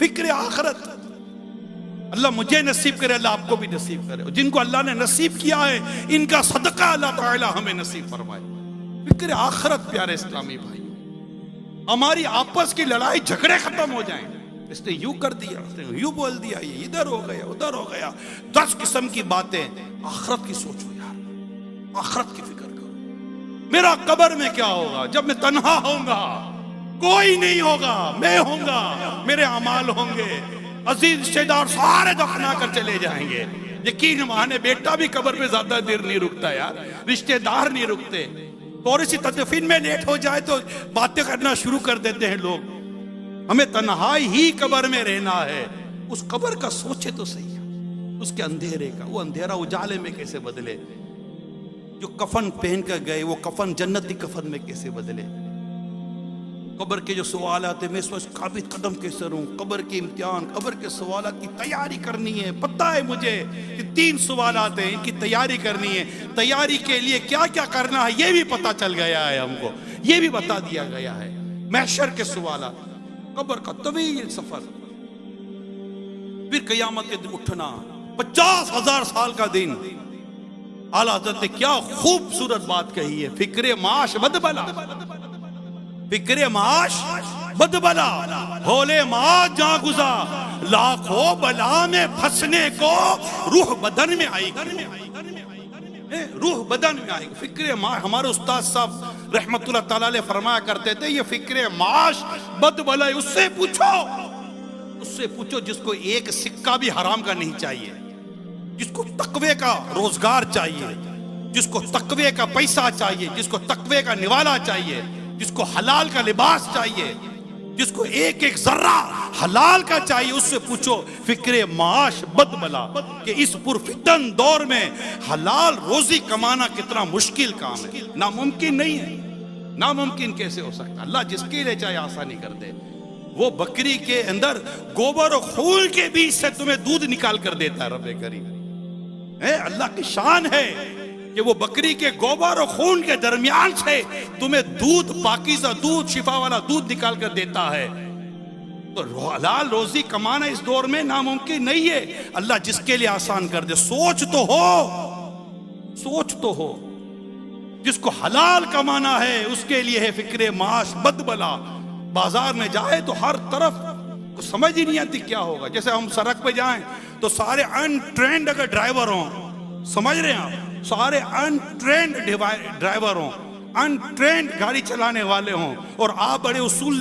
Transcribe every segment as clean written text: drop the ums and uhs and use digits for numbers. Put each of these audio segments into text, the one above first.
फिक्र आखिरत। अल्लाह मुझे नसीब करे, अल्लाह आपको भी नसीब करे। जिनको अल्लाह ने नसीब किया है इनका सदका अल्लाह ताला हमें नसीब फरमाए। फिक्र आखिरत प्यारे इस्लामी भाई, हमारी आपस की लड़ाई झगड़े खत्म हो जाएं। इसने यूं कर दिया, उसने यूं बोल दिया, ये इधर हो गया उधर हो गया, 10 किस्म की बातें। आखिरत की सोचो यार, आखिरत की फिक्र करो। मेरा कब्र में क्या होगा जब मैं तन्हा होऊंगा, कोई नहीं होगा, मैं होऊंगा, मेरे अमाल होंगे, अजीज रिश्तेदार सारे दफना कर चले जाएंगे। यकीन माने बेटा भी कब्र पे ज्यादा देर नहीं रुकता यार, रिश्तेदार नहीं रुकते। थोड़ी सी तदफीन में लेट हो जाए तो बातें करना शुरू कर देते हैं लोग। हमें तन्हाई ही कब्र में रहना है। उस कब्र का सोचे तो सही है, उसके अंधेरे का, वो अंधेरा उजाले में कैसे बदले। जो कफन पहन कर गए वो कफन जन्नती कफन में कैसे बदले। कब्र के जो सवाल आते मैं इस वक्त काबिज कदम कैसे रहूं, कब्र के इम्तिहान, कब्र के सवाल की तैयारी करनी है। पता है मुझे कि 3 सवाल आते हैं, इनकी तैयारी करनी है। तैयारी के लिए क्या क्या करना है ये भी पता चल गया है हमको, ये भी बता दिया गया है। महशर के सवाल, कब्र का तवील सफर, फिर क़यामत के दिन उठना, 50,000 साल का दिन। आला हज़रत ने क्या खूबसूरत बात कही है, फिक्रे माश बदबला, फिक्रे माश बदबला, होले माश जहां गुजा, लाखों बला में फंसने को रूह बदन में आएगी, रूह बदन में आएगी। फिक्रे माश, हमारे उस्ताद साहब रहमतुल्लाह ताला अलैह फरमाया करते थे, ये फिक्रे माश बदबला, उससे पूछो जिसको एक सिक्का भी हराम का नहीं चाहिए, जिसको तकवे का रोजगार चाहिए, जिसको तकवे का पैसा चाहिए, जिसको तकवे का निवाला चाहिए, जिसको हलाल का लिबास चाहिए, जिसको एक एक जर्रा हलाल का चाहिए, उससे पूछो फिक्रे माश बदबला कि इस पुरफितन दौर में हलाल रोजी कमाना कितना मुश्किल काम है, नामुमकिन नहीं है। नामुमकिन कैसे हो सकता, अल्लाह जिसके लिए चाहे आसानी कर दे। वो बकरी के अंदर गोबर और खून के बीच से तुम्हें दूध निकाल कर देता है रब्बे करीम है। अल्लाह की शान है कि वो बकरी के गोबर और खून के दरमियान से तुम्हें दूध, पाकीज़ा दूध, शिफा वाला दूध निकाल कर देता है। तो हलाल रोजी कमाना इस दौर में नामुमकिन नहीं है। अल्लाह जिसके लिए आसान कर दे, सोच तो हो, सोच तो हो। जिसको हलाल कमाना है उसके लिए है फिक्रे माश बदबला। बाजार में जाए तो हर तरफ को समझ ही नहीं आती क्या होगा। जैसे हम सड़क पे जाएं तो सारे अनट्रेंड अगर ड्राइवर हों, समझ रहे हैं आप, सारे अनट्रेंड ड्राइवर हों, अनट्रेंड गाड़ी चलाने वाले हों, और आप बड़े उसूल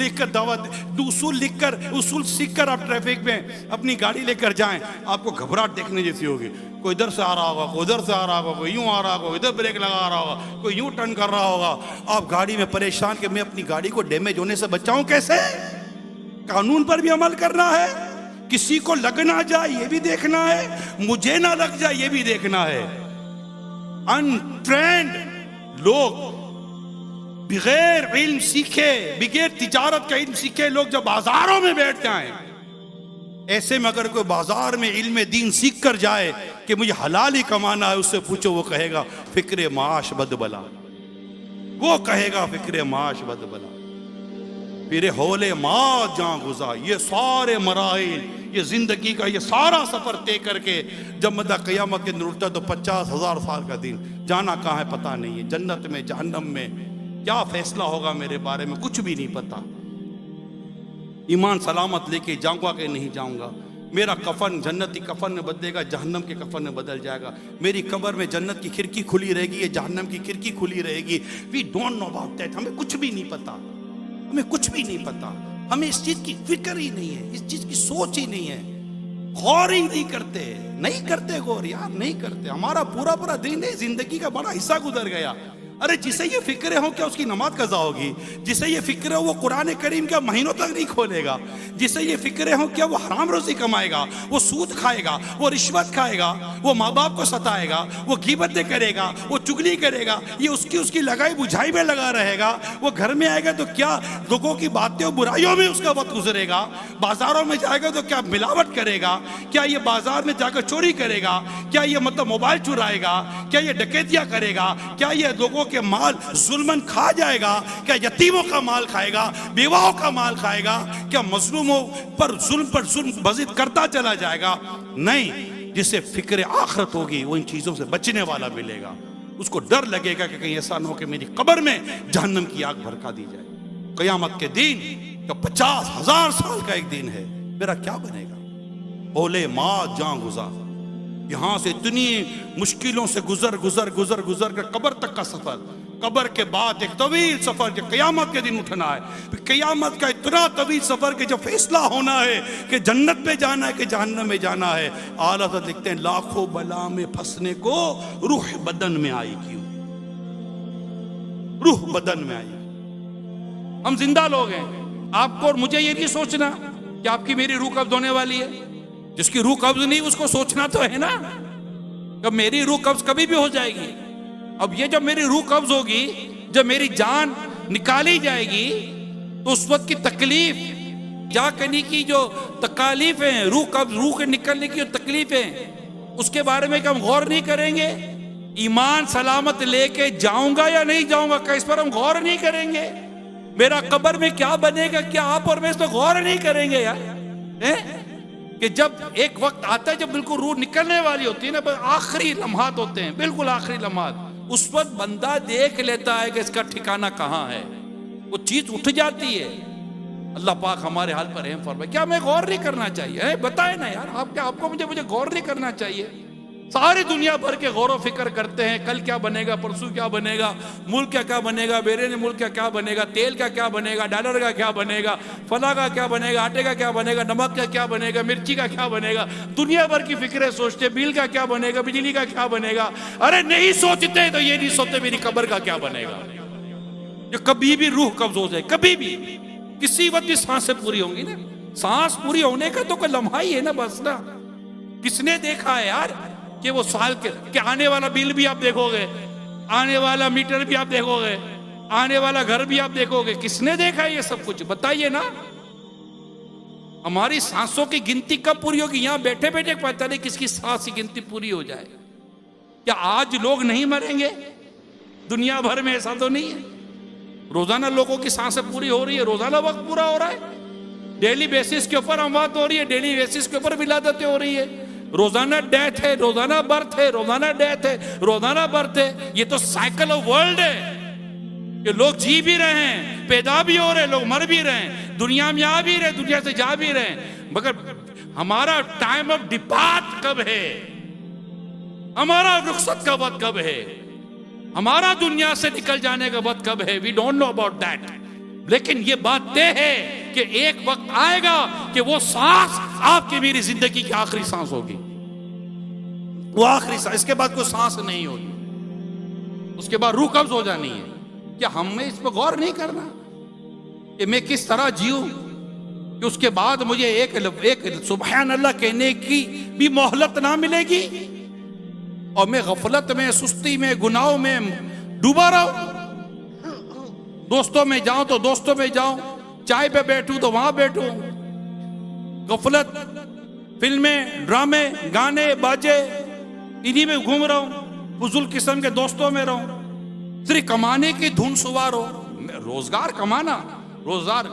सीख कर आप ट्रैफिक में अपनी गाड़ी लेकर जाएं, आपको घबराहट देखने जैसी होगी। कोई इधर से आ रहा होगा, कोई उधर से आ रहा होगा, कोई यूं आ रहा होगा, इधर ब्रेक लगा रहा होगा, कोई यूं टर्न कर रहा होगा। आप गाड़ी में परेशान कि मैं अपनी गाड़ी को डैमेज होने से बचाऊं कैसे। कानून पर भी अमल करना है, किसी को लग ना जाए ये भी देखना है, मुझे ना लग जाए ये भी देखना है। अनट्रेंड लोग, बगैर इल्म सीखे, बगैर तिजारत का इल्म सीखे लोग जब बाजारों में बैठ जाएं, ऐसे में अगर कोई बाजार में इल्म दीन सीख कर जाए कि मुझे हलाल ही कमाना है, उससे पूछो, वो कहेगा फिक्रे माश बदबला, वो कहेगा फिक्रे माश बदबला। फिर होले माँ जहां गुजा, ये सारे मराइल, ये जिंदगी का ये सारा सफर तय करके जब मदा क़यामत के दिन उठता तो 50,000 साल का दिन, जाना कहाँ है पता नहीं है, जन्नत में जहन्नम में, क्या फैसला होगा मेरे बारे में कुछ भी नहीं पता। ईमान सलामत लेके जाऊंगा कि नहीं जाऊंगा, मेरा कफन जन्नती कफन में बदलेगा, जहन्नम के कफन में बदल जाएगा, मेरी कब्र में जन्नत की खिड़की खुली रहेगी या जहन्नम की खिड़की खुली रहेगी। We don't know about that, हमें कुछ भी नहीं पता, हमें कुछ भी नहीं पता, हमें इस चीज की फिक्र ही नहीं है, इस चीज की सोच ही नहीं है, गौर ही नहीं करते गौर यार, नहीं करते। हमारा पूरा दिन है, जिंदगी का बड़ा हिस्सा गुजर गया। अरे जिसे ये फिक्र हो क्या उसकी नमाज कज़ा होगी, जिसे ये फिक्र हो वो कुरान करीम क्या महीनों तक नहीं खोलेगा, जिसे ये फिक्र हो क्या वो हराम रोजी कमाएगा, वो सूद खाएगा, वो रिश्वत खाएगा, वो माँ बाप को सताएगा, वो गीबतें करेगा, वो चुगली करेगा, ये उसकी लगाई बुझाई में लगा रहेगा। वो घर में आएगा तो क्या लोगों की बातें और बुराइयों में उसका वक्त गुजरेगा, बाजारों में जाएगा तो क्या मिलावट करेगा, क्या ये बाजार में जाकर चोरी करेगा, क्या ये मतलब मोबाइल चुराएगा, क्या ये डकैतियाँ करेगा, क्या ये लोगों के माल जुल्मन खा जाएगा? क्या यतीमों का माल खाएगा, बेवाओं का माल खाएगा? क्या मजलूमों पर जुल्म मजीद करता चला जाएगा? नहीं, जिसे फिक्र आखिरत होगी वो इन चीजों से बचने वाला मिलेगा। उसको डर लगेगा कि कहीं ऐसा ना हो कि मेरी कब्र में जहन्नम की आग भड़का दी जाए। क़यामत के दिन का 50,000 साल का एक दिन है, मेरा क्या बनेगा? बोले माँ जान गुजार, यहां से इतनी मुश्किलों से गुजर कर कब्र तक का सफर, कब्र के बाद एक तवील सफर जो क़यामत के दिन उठना है। क़यामत का इतना तवील सफर कि जब फैसला होना है कि जन्नत में जाना है कि जहन्नम में जाना है। आला हज़रत लिखते हैं लाखों बला में फंसने को रूह बदन में आई, क्यों? रूह बदन में आई। हम जिंदा लोग हैं, आपको और मुझे ये नहीं सोचना कि आपकी मेरी रूह कब्ज होने वाली है। जिसकी रूह कब्ज नहीं उसको सोचना तो है ना, कब मेरी रूह कब्ज कभी भी हो जाएगी। अब ये जब मेरी रूह कब्ज होगी, जब मेरी जान निकाली जाएगी, तो उस वक्त की तकलीफ जा करने की जो तकालीफ है, रूह के निकलने की जो तकलीफ है, उसके बारे में हम गौर नहीं करेंगे। ईमान सलामत लेके जाऊंगा या नहीं जाऊंगा, क्या इस पर हम गौर नहीं करेंगे? मेरा कब्र में क्या बनेगा, क्या आप और मैं इस पर गौर नहीं करेंगे यार? कि जब एक वक्त आता है जब बिल्कुल रूह निकलने वाली होती है ना, आखिरी लम्हात होते हैं, बिल्कुल आखिरी लम्हात, उस वक्त बंदा देख लेता है कि इसका ठिकाना कहाँ है, वो चीज उठ जाती है। अल्लाह पाक हमारे हाल पर रहम फरमाए। क्या मैं गौर नहीं करना चाहिए? बताए ना यार, आप क्या, आपको मुझे गौर नहीं करना चाहिए? सारी दुनिया भर के गौर फिक्र करते हैं, कल क्या बनेगा, परसों क्या बनेगा, मुल्क का क्या बनेगा, बेरे मुल्क का क्या बनेगा, तेल का क्या बनेगा, डॉलर का क्या बनेगा, फला का क्या बनेगा, आटे का क्या बनेगा, नमक का क्या बनेगा, मिर्ची का क्या बनेगा। दुनिया भर की फिक्रें सोचते, बिल का क्या बनेगा, बिजली का क्या बनेगा। अरे नहीं सोचते तो ये नहीं सोचते मेरी कब्र का क्या बनेगा। जो कभी भी रूह कब्ज हो जाए, कभी भी किसी वक्त भी सांसें पूरी होंगी ना, सांस पूरी होने का तो कोई लम्हा ही है ना, बस ना। किसने देखा है यार कि वो साल के आने वाला बिल भी आप देखोगे, आने वाला मीटर भी आप देखोगे, आने वाला घर भी आप देखोगे? किसने देखा है ये सब कुछ? बताइए ना। हमारी सांसों की गिनती कब पूरी होगी? यहां बैठे बैठे पता नहीं किसकी सांस की गिनती पूरी हो जाए। क्या आज लोग नहीं मरेंगे? दुनिया भर में ऐसा तो नहीं है। रोजाना लोगों की सांसें पूरी हो रही है, रोजाना वक्त पूरा हो रहा है, डेली बेसिस के ऊपर अमवात हो रही है, डेली बेसिस के ऊपर विलादतें हो रही है, रोजाना डेथ है, रोजाना बर्थ है, रोजाना डेथ है, रोजाना बर्थ है। ये तो साइकिल ऑफ वर्ल्ड है कि लोग जी भी रहे हैं, पैदा भी हो रहे हैं, लोग मर भी रहे हैं, दुनिया में आ भी रहे, दुनिया से जा भी रहे हैं। मगर हमारा टाइम ऑफ डिपार्ट कब है? हमारा रुखसत का वक्त कब है? हमारा दुनिया से निकल जाने का वक्त कब है? We don't know about that. लेकिन ये बात तय है कि एक वक्त आएगा कि वो सांस आपकी मेरी जिंदगी की आखिरी सांस होगी, वो आखिरी सांस, इसके बाद कोई सांस नहीं होगी, उसके बाद रूह कब्ज हो जानी है। क्या हमें इस पर गौर नहीं करना कि मैं किस तरह जीऊं कि उसके बाद मुझे एक सुबहान अल्लाह कहने की भी मोहलत ना मिलेगी और मैं गफलत में, सुस्ती में, गुनाहों में डूबा रहूं? दोस्तों में जाऊं तो दोस्तों में जाऊं, चाय पे बैठूं तो वहां बैठूं, गफलत, फिल्में, ड्रामे, गाने, बाजे, इन्हीं में घूम रहा हूं, फुजुल किस्म के दोस्तों में रहूं, सिर्फ कमाने की धुन सवार हो। रोजगार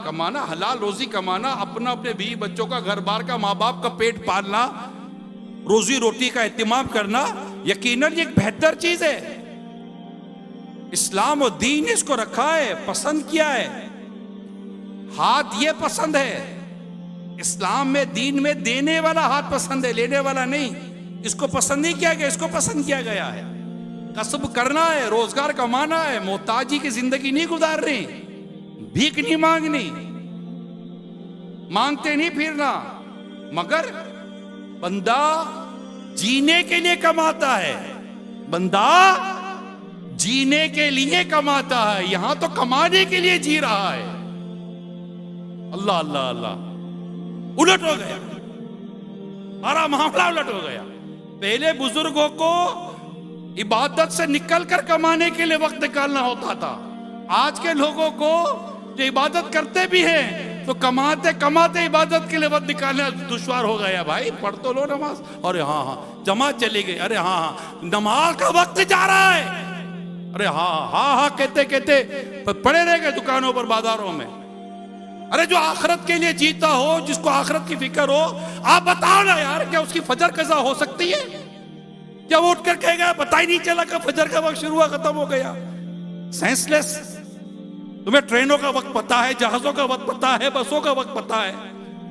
कमाना, हलाल रोजी कमाना, अपना अपने बीवी बच्चों का, घर बार का, माँ बाप का पेट पालना, रोजी रोटी का एहतिमाम करना यकीनन एक बेहतर चीज है। इस्लाम और दीन इसको रखा है, पसंद किया है। हाथ ये पसंद है, इस्लाम में, दीन में देने वाला हाथ पसंद है, लेने वाला नहीं। इसको पसंद नहीं किया गया, इसको पसंद किया गया है। कसब करना है, रोजगार कमाना है, मोहताजी की जिंदगी नहीं गुजारनी, भीख नहीं मांगनी, मांगते नहीं फिरना। मगर बंदा जीने के लिए कमाता है, बंदा जीने के लिए कमाता है, यहां तो कमाने के लिए जी रहा है। अल्लाह अल्लाह अल्लाह, उलट हो गया, हमारा मामला उलट हो गया। पहले बुजुर्गों को इबादत से निकलकर कमाने के लिए वक्त निकालना होता था। आज के लोगों को जो इबादत करते भी हैं तो कमाते कमाते इबादत के लिए वक्त निकालना दुश्वार हो गया। भाई पढ़ तो लो नमाज, अरे हाँ हाँ जमात चली गई, अरे हाँ हाँ नमाज का वक्त जा रहा है, अरे हाँ हाँ हाँ कहते कहते पड़े रह गए दुकानों पर, बाजारों में। अरे जो आखिरत के लिए जीता हो, जिसको आखिरत की फिक्र हो, आप बताओ ना यार, क्या उसकी फजर कज़ा हो सकती है? क्या वो उठकर कहेगा पता ही नहीं चला कब फजर का वक्त शुरू हुआ खत्म हो गया? सेंसलेस। तुम्हें ट्रेनों का वक्त पता है, जहाजों का वक्त पता है, बसों का वक्त पता है,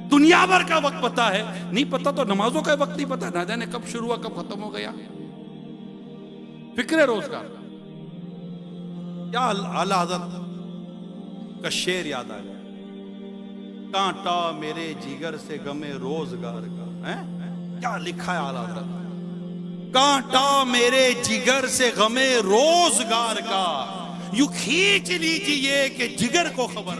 दुनिया भर का वक्त पता है। नहीं पता तो नमाजों का वक्त नहीं पता, ना जाने कब शुरू हुआ कब खत्म हो गया। फिक्र रोजगार। क्या आला हज़रत का शेर याद आ गया, कांटा मेरे जिगर से गमे रोजगार का। है क्या लिखा है आला हज़रत? कांटा मेरे जिगर से गमे रोजगार का, यूं खींच लीजिए कि जिगर को खबर